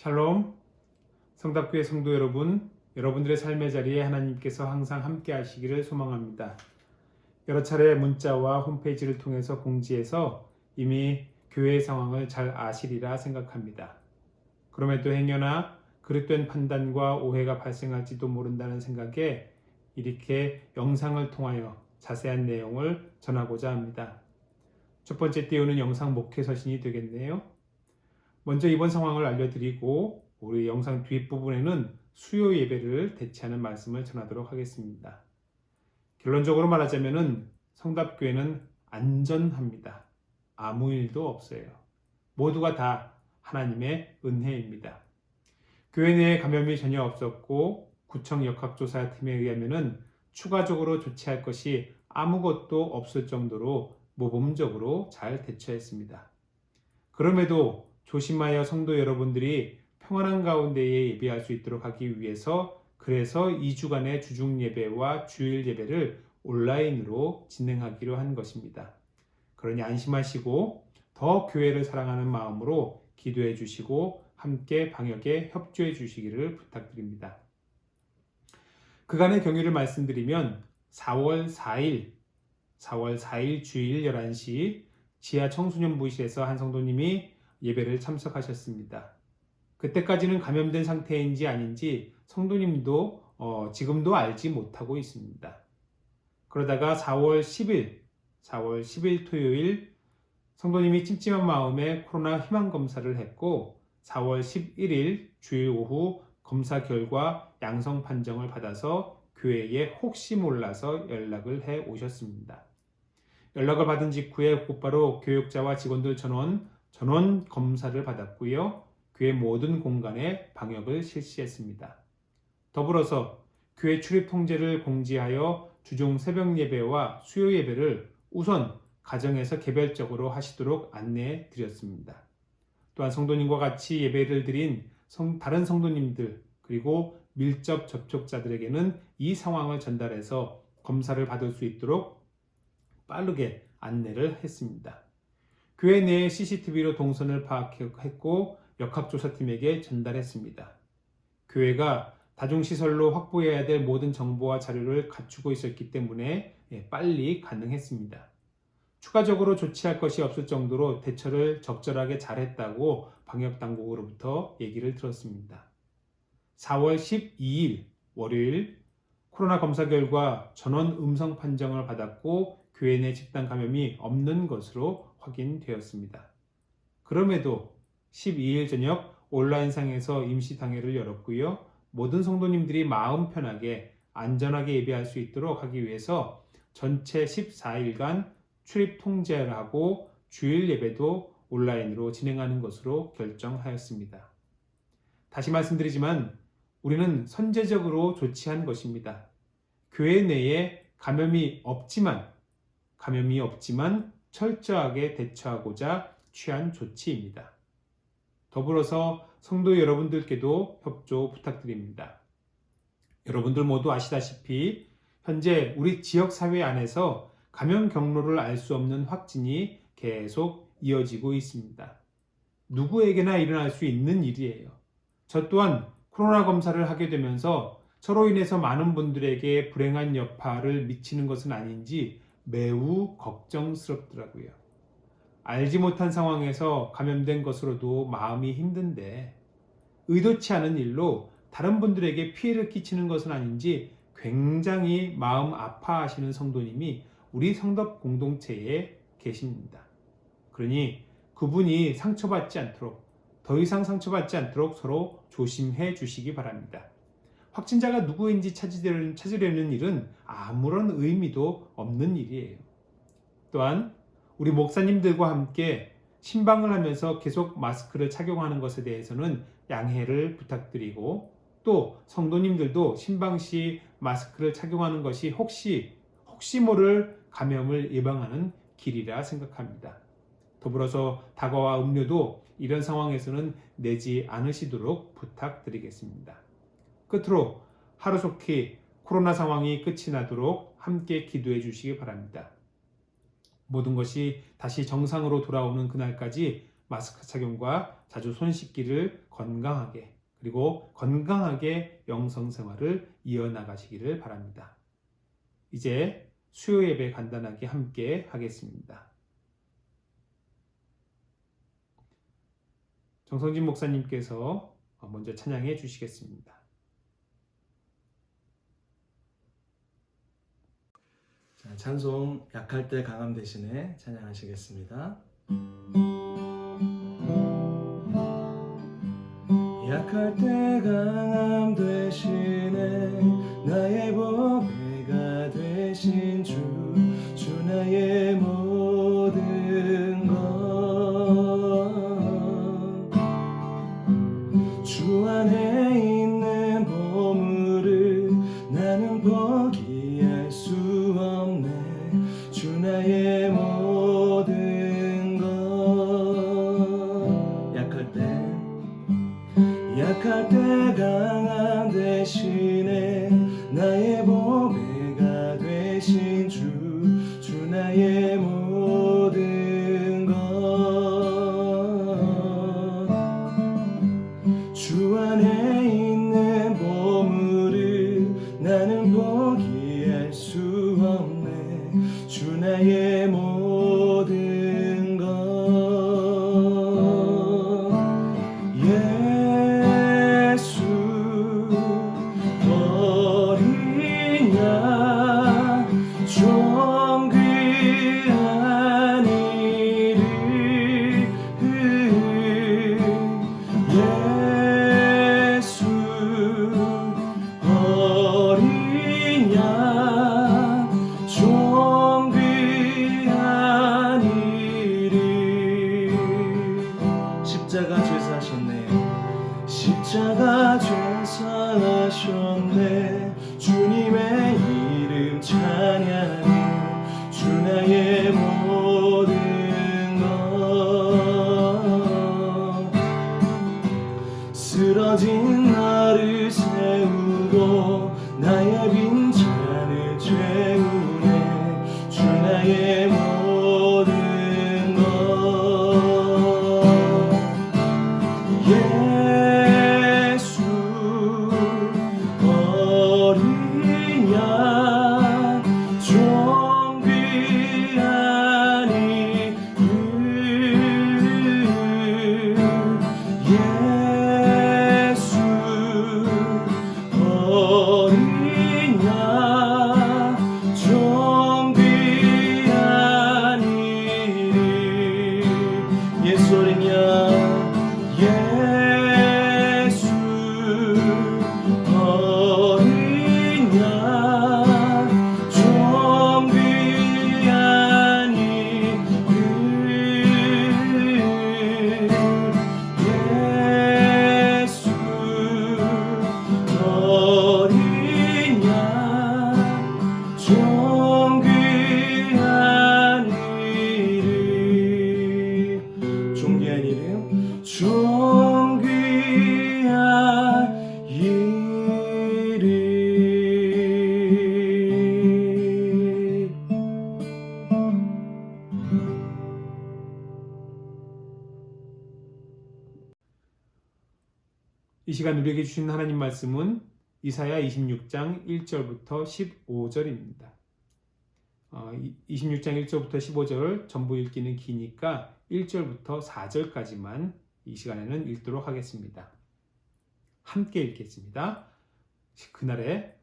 샬롬, 성답교회 성도 여러분, 여러분들의 삶의 자리에 하나님께서 항상 함께 하시기를 소망합니다. 여러 차례 문자와 홈페이지를 통해서 공지해서 이미 교회의 상황을 잘 아시리라 생각합니다. 그럼에도 행여나 그릇된 판단과 오해가 발생할지도 모른다는 생각에 이렇게 영상을 통하여 자세한 내용을 전하고자 합니다. 첫 번째 띄우는 영상 목회 서신이 되겠네요. 먼저 이번 상황을 알려드리고 우리 영상 뒷부분에는 수요 예배를 대체하는 말씀을 전하도록 하겠습니다. 결론적으로 말하자면 성답교회는 안전합니다. 아무 일도 없어요. 모두가 다 하나님의 은혜입니다. 교회 내에 감염이 전혀 없었고 구청 역학조사팀에 의하면 추가적으로 조치할 것이 아무것도 없을 정도로 모범적으로 잘 대처했습니다. 그럼에도 조심하여 성도 여러분들이 평안한 가운데에 예배할 수 있도록 하기 위해서 그래서 2주간의 주중 예배와 주일 예배를 온라인으로 진행하기로 한 것입니다. 그러니 안심하시고 더 교회를 사랑하는 마음으로 기도해 주시고 함께 방역에 협조해 주시기를 부탁드립니다. 그간의 경위를 말씀드리면 4월 4일 주일 11시 지하 청소년부실에서 한 성도님이 예배를 참석하셨습니다. 그때까지는 감염된 상태인지 아닌지 성도님도 지금도 알지 못하고 있습니다. 그러다가 4월 10일 토요일 성도님이 찜찜한 마음에 코로나 희망 검사를 했고 4월 11일 주일 오후 검사 결과 양성 판정을 받아서 교회에 혹시 몰라서 연락을 해 오셨습니다. 연락을 받은 직후에 곧바로 교육자와 직원들 전원 검사를 받았고요. 교회 모든 공간에 방역을 실시했습니다. 더불어서 교회 출입 통제를 공지하여 주중 새벽 예배와 수요 예배를 우선 가정에서 개별적으로 하시도록 안내해 드렸습니다. 또한 성도님과 같이 예배를 드린 다른 성도님들 그리고 밀접 접촉자들에게는 이 상황을 전달해서 검사를 받을 수 있도록 빠르게 안내를 했습니다. 교회 내에 CCTV로 동선을 파악했고 역학조사팀에게 전달했습니다. 교회가 다중시설로 확보해야 될 모든 정보와 자료를 갖추고 있었기 때문에 빨리 가능했습니다. 추가적으로 조치할 것이 없을 정도로 대처를 적절하게 잘했다고 방역당국으로부터 얘기를 들었습니다. 4월 12일 월요일 코로나 검사 결과 전원 음성 판정을 받았고 교회 내 집단 감염이 없는 것으로 확인되었습니다. 그럼에도 12일 저녁 온라인상에서 임시당회를 열었고요. 모든 성도님들이 마음 편하게 안전하게 예배할 수 있도록 하기 위해서 전체 14일간 출입 통제를 하고 주일 예배도 온라인으로 진행하는 것으로 결정하였습니다. 다시 말씀드리지만 우리는 선제적으로 조치한 것입니다. 교회 내에 감염이 없지만 철저하게 대처하고자 취한 조치입니다. 더불어서 성도 여러분들께도 협조 부탁드립니다. 여러분들 모두 아시다시피 현재 우리 지역사회 안에서 감염 경로를 알 수 없는 확진이 계속 이어지고 있습니다. 누구에게나 일어날 수 있는 일이에요. 저 또한 코로나 검사를 하게 되면서 저로 인해서 많은 분들에게 불행한 여파를 미치는 것은 아닌지 매우 걱정스럽더라고요. 알지 못한 상황에서 감염된 것으로도 마음이 힘든데 의도치 않은 일로 다른 분들에게 피해를 끼치는 것은 아닌지 굉장히 마음 아파하시는 성도님이 우리 성덕 공동체에 계십니다. 그러니 그분이 더 이상 상처받지 않도록 서로 조심해 주시기 바랍니다. 확진자가 누구인지 찾으려는 일은 아무런 의미도 없는 일이에요. 또한 우리 목사님들과 함께 신방을 하면서 계속 마스크를 착용하는 것에 대해서는 양해를 부탁드리고 또 성도님들도 신방 시 마스크를 착용하는 것이 혹시 모를 감염을 예방하는 길이라 생각합니다. 더불어서 다과와 음료도 이런 상황에서는 내지 않으시도록 부탁드리겠습니다. 끝으로 하루속히 코로나 상황이 끝이 나도록 함께 기도해 주시기 바랍니다. 모든 것이 다시 정상으로 돌아오는 그날까지 마스크 착용과 자주 손 씻기를 건강하게 그리고 건강하게 영성 생활을 이어나가시기를 바랍니다. 이제 수요 예배 간단하게 함께 하겠습니다. 정성진 목사님께서 먼저 찬양해 주시겠습니다. 자, 찬송 약할 때 강함 대신에 찬양하시겠습니다. 약할 때 강함 대신에 나의 보배가 되신 주 나의 모든 것 주 안에 있는 보물을 나는 포기할 수 없네 주 나의 모든 것 약할 때 강함 대신에 나의 보배가 되신 주 나의 모든 것 주 안에 있는 보물을 나는 포기할 수 없네 주 나의 모든 것 예수 어린 양 좀 귀한 이를 예수 어린 양 좀 귀한 이를 십자가 죄사하셨네 십자가 죄사하셨네 주님의 이름 찬양해 주 나의 모든 것 쓰러진 나를 세우고 나의 빈잔을 채우네 주 나의 모든 것 예수 어린 양 좀 귀한 이를 예수 어린 양 좀 귀한 이를 예수 어린 양 예수 어린 양 좀 귀한 이를 예수 어린 양 좀 귀한 이를 존귀한 이름 존귀한 이름 이 시간 우리에게 주신 하나님 말씀은 이사야 26장 1절부터 15절입니다. 26장 1절부터 15절 전부 읽기는 기니까 1절부터 4절까지만 이 시간에는 읽도록 하겠습니다. 함께 읽겠습니다. 그날에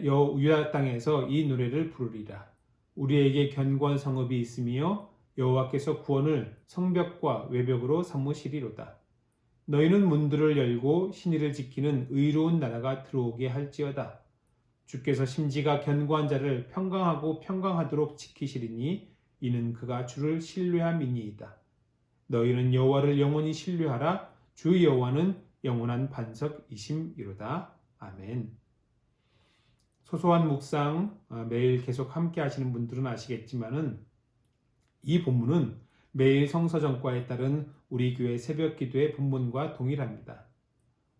유다 땅에서 이 노래를 부르리라. 우리에게 견고한 성읍이 있으며 여호와께서 구원을 성벽과 외벽으로 삼으시리로다. 너희는 문들을 열고 신의를 지키는 의로운 나라가 들어오게 할지어다. 주께서 심지가 견고한 자를 평강하고 평강하도록 지키시리니 이는 그가 주를 신뢰함이니이다. 너희는 여호와를 영원히 신뢰하라. 주 여호와는 영원한 반석이심이로다. 아멘. 소소한 묵상 매일 계속 함께 하시는 분들은 아시겠지만은 이 본문은 매일 성서정과에 따른 우리 교회 새벽 기도의 본문과 동일합니다.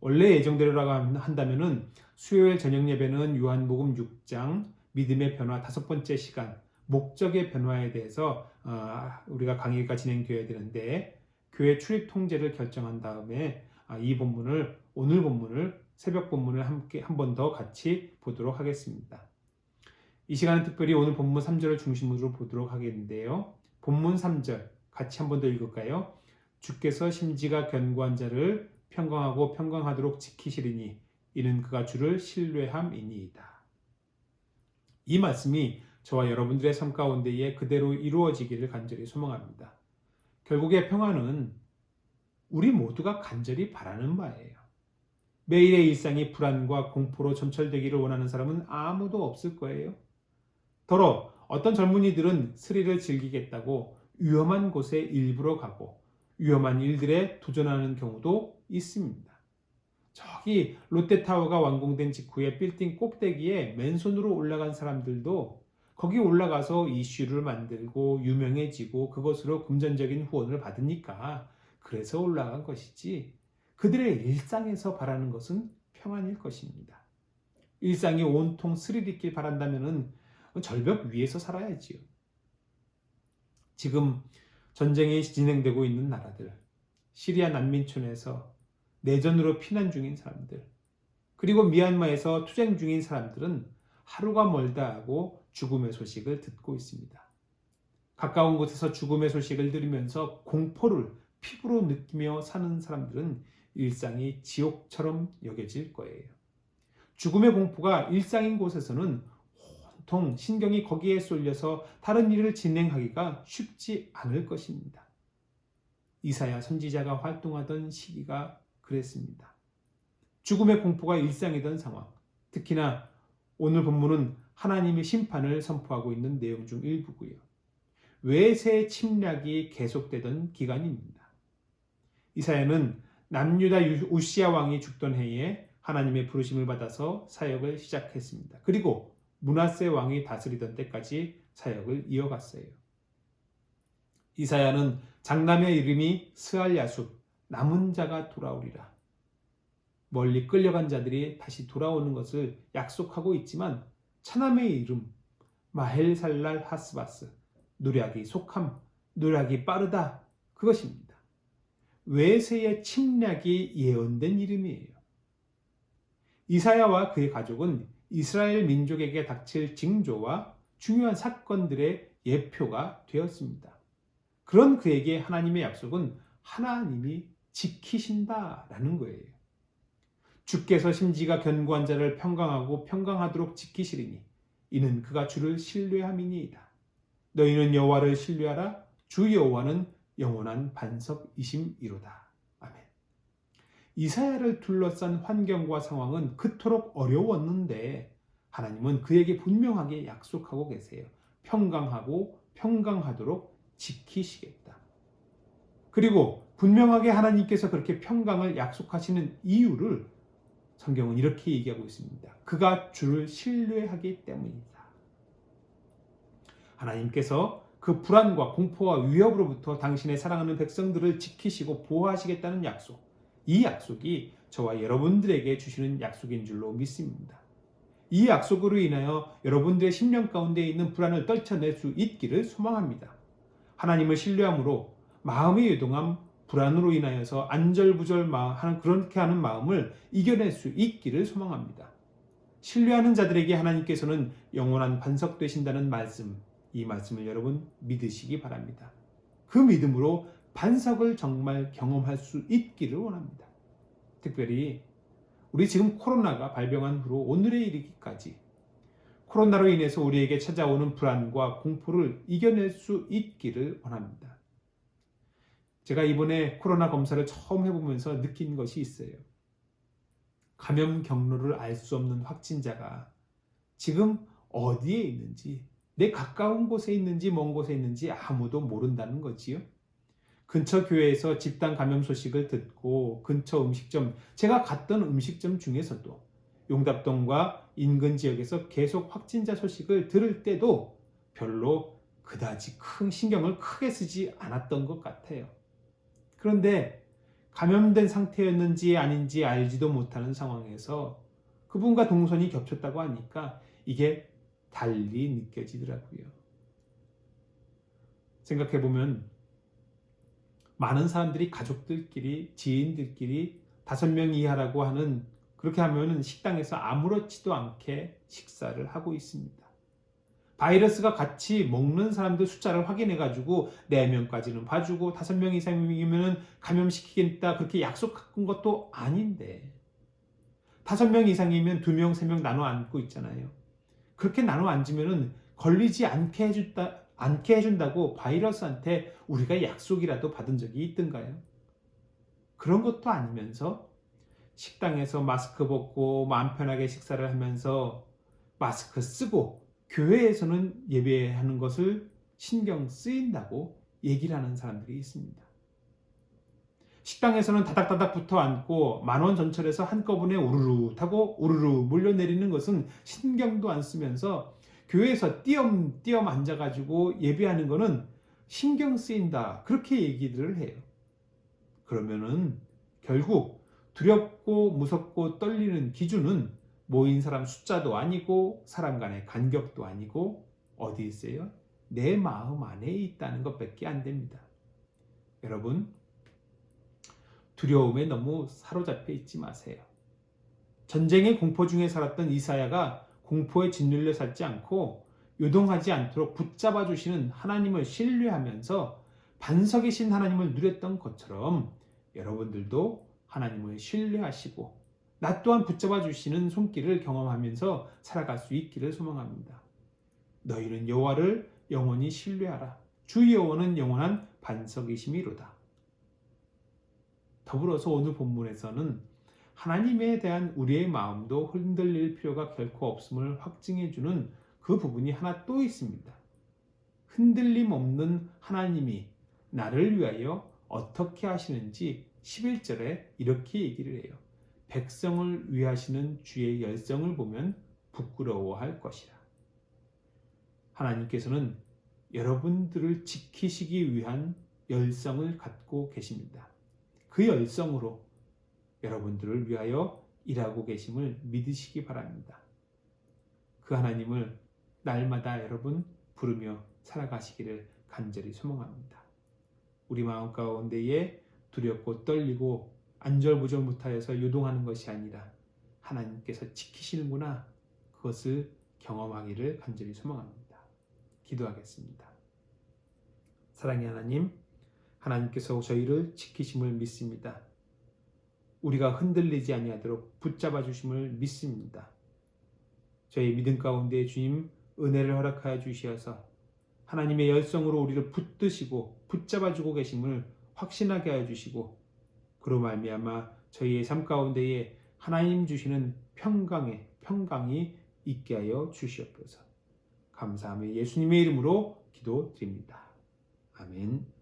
원래 예정대로라고 한다면은 수요일 저녁 예배는 요한복음 6장 믿음의 변화 5번째 시간 목적의 변화에 대해서 우리가 강의가 진행되어야 되는데 교회 출입 통제를 결정한 다음에 오늘 본문을 새벽 본문을 함께 한 번 더 같이 보도록 하겠습니다. 이 시간은 특별히 오늘 본문 3절을 중심으로 보도록 하겠는데요. 본문 3절 같이 한 번 더 읽을까요? 주께서 심지가 견고한 자를 평강하고 평강하도록 지키시리니 이는 그가 주를 신뢰함이니이다. 이 말씀이 저와 여러분들의 삶 가운데에 그대로 이루어지기를 간절히 소망합니다. 결국에 평안은 우리 모두가 간절히 바라는 바예요. 매일의 일상이 불안과 공포로 점철되기를 원하는 사람은 아무도 없을 거예요. 더러 어떤 젊은이들은 스릴을 즐기겠다고 위험한 곳에 일부러 가고 위험한 일들에 도전하는 경우도 있습니다. 저기 롯데타워가 완공된 직후에 빌딩 꼭대기에 맨손으로 올라간 사람들도 거기 올라가서 이슈를 만들고 유명해지고 그것으로 금전적인 후원을 받으니까 그래서 올라간 것이지 그들의 일상에서 바라는 것은 평안일 것입니다. 일상이 온통 스릴 있길 바란다면 절벽 위에서 살아야지요. 지금 전쟁이 진행되고 있는 나라들, 시리아 난민촌에서 내전으로 피난 중인 사람들, 그리고 미얀마에서 투쟁 중인 사람들은 하루가 멀다 하고 죽음의 소식을 듣고 있습니다. 가까운 곳에서 죽음의 소식을 들으면서 공포를 피부로 느끼며 사는 사람들은 일상이 지옥처럼 여겨질 거예요. 죽음의 공포가 일상인 곳에서는 온통 신경이 거기에 쏠려서 다른 일을 진행하기가 쉽지 않을 것입니다. 이사야 선지자가 활동하던 시기가 그랬습니다. 죽음의 공포가 일상이던 상황, 특히나 오늘 본문은 하나님의 심판을 선포하고 있는 내용 중 일부고요. 외세 침략이 계속되던 기간입니다. 이사야는 남유다 우시야 왕이 죽던 해에 하나님의 부르심을 받아서 사역을 시작했습니다. 그리고 므낫세 왕이 다스리던 때까지 사역을 이어갔어요. 이사야는 장남의 이름이 스알야숲, 남은 자가 돌아오리라. 멀리 끌려간 자들이 다시 돌아오는 것을 약속하고 있지만 차남의 이름 마헬살랄 하스바스, 노략이 속함, 노략이 빠르다, 그것입니다. 외세의 침략이 예언된 이름이에요. 이사야와 그의 가족은 이스라엘 민족에게 닥칠 징조와 중요한 사건들의 예표가 되었습니다. 그런 그에게 하나님의 약속은 하나님이 지키신다라는 거예요. 주께서 심지가 견고한 자를 평강하고 평강하도록 지키시리니 이는 그가 주를 신뢰함이니이다. 너희는 여호와를 신뢰하라. 주 여호와는 영원한 반석이심이로다. 아멘. 이사야를 둘러싼 환경과 상황은 그토록 어려웠는데 하나님은 그에게 분명하게 약속하고 계세요. 평강하고 평강하도록 지키시겠다. 그리고 분명하게 하나님께서 그렇게 평강을 약속하시는 이유를 성경은 이렇게 얘기하고 있습니다. 그가 주를 신뢰하기 때문이다. 하나님께서 그 불안과 공포와 위협으로부터 당신의 사랑하는 백성들을 지키시고 보호하시겠다는 약속, 이 약속이 저와 여러분들에게 주시는 약속인 줄로 믿습니다. 이 약속으로 인하여 여러분들의 심령 가운데 있는 불안을 떨쳐낼 수 있기를 소망합니다. 하나님을 신뢰함으로 마음의 요동함, 불안으로 인하여서 안절부절하는 그렇게 하는 마음을 이겨낼 수 있기를 소망합니다. 신뢰하는 자들에게 하나님께서는 영원한 반석 되신다는 말씀, 이 말씀을 여러분 믿으시기 바랍니다. 그 믿음으로 반석을 정말 경험할 수 있기를 원합니다. 특별히 우리 지금 코로나가 발병한 후로 오늘에 이르기까지 코로나로 인해서 우리에게 찾아오는 불안과 공포를 이겨낼 수 있기를 원합니다. 제가 이번에 코로나 검사를 처음 해보면서 느낀 것이 있어요. 감염 경로를 알 수 없는 확진자가 지금 어디에 있는지, 내 가까운 곳에 있는지 먼 곳에 있는지 아무도 모른다는 거지요. 근처 교회에서 집단 감염 소식을 듣고 근처 음식점, 제가 갔던 음식점 중에서도 용답동과 인근 지역에서 계속 확진자 소식을 들을 때도 별로 그다지 큰 신경을 크게 쓰지 않았던 것 같아요. 그런데 감염된 상태였는지 아닌지 알지도 못하는 상황에서 그분과 동선이 겹쳤다고 하니까 이게 달리 느껴지더라고요. 생각해보면 많은 사람들이 가족들끼리, 지인들끼리 5명 이하라고 하는 그렇게 하면은 식당에서 아무렇지도 않게 식사를 하고 있습니다. 바이러스가 같이 먹는 사람들 숫자를 확인해가지고 4명까지는 봐주고 5명 이상이면 감염시키겠다 그렇게 약속한 것도 아닌데 5명 이상이면 2명, 3명 나눠 앉고 있잖아요. 그렇게 나눠 앉으면은 걸리지 않게 해준다고 바이러스한테 우리가 약속이라도 받은 적이 있던가요? 그런 것도 아니면서 식당에서 마스크 벗고 마음 편하게 식사를 하면서 마스크 쓰고 교회에서는 예배하는 것을 신경 쓰인다고 얘기를 하는 사람들이 있습니다. 식당에서는 다닥다닥 붙어 앉고 10,000원 전철에서 한꺼번에 우르르 타고 우르르 몰려내리는 것은 신경도 안 쓰면서 교회에서 띄엄띄엄 앉아가지고 예배하는 것은 신경 쓰인다. 그렇게 얘기들을 해요. 그러면은 결국 두렵고 무섭고 떨리는 기준은 모인 사람 숫자도 아니고 사람 간의 간격도 아니고 어디 있어요? 내 마음 안에 있다는 것밖에 안 됩니다. 여러분, 두려움에 너무 사로잡혀 있지 마세요. 전쟁의 공포 중에 살았던 이사야가 공포에 짓눌려 살지 않고 요동하지 않도록 붙잡아 주시는 하나님을 신뢰하면서 반석이신 하나님을 누렸던 것처럼 여러분들도 하나님을 신뢰하시고 나 또한 붙잡아 주시는 손길을 경험하면서 살아갈 수 있기를 소망합니다. 너희는 여호와를 영원히 신뢰하라. 주 여호와는 영원한 반석이심이로다. 더불어서 오늘 본문에서는 하나님에 대한 우리의 마음도 흔들릴 필요가 결코 없음을 확증해 주는 그 부분이 하나 또 있습니다. 흔들림 없는 하나님이 나를 위하여 어떻게 하시는지 11절에 이렇게 얘기를 해요. 백성을 위하시는 주의 열정을 보면 부끄러워할 것이라. 하나님께서는 여러분들을 지키시기 위한 열성을 갖고 계십니다. 그 열성으로 여러분들을 위하여 일하고 계심을 믿으시기 바랍니다. 그 하나님을 날마다 여러분 부르며 살아가시기를 간절히 소망합니다. 우리 마음 가운데에 두렵고 떨리고 안절부절못하여서 요동하는 것이 아니라 하나님께서 지키시는구나 그것을 경험하기를 간절히 소망합니다. 기도하겠습니다. 사랑의 하나님, 하나님께서 저희를 지키심을 믿습니다. 우리가 흔들리지 아니하도록 붙잡아 주심을 믿습니다. 저희 믿음 가운데 주님 은혜를 허락하여 주시어서 하나님의 열성으로 우리를 붙드시고 붙잡아 주고 계심을 확신하게 하여 주시고 그로 말미암아 저희의 삶 가운데에 하나님 주시는 평강이 있게 하여 주시옵소서. 감사하며 예수님의 이름으로 기도드립니다. 아멘.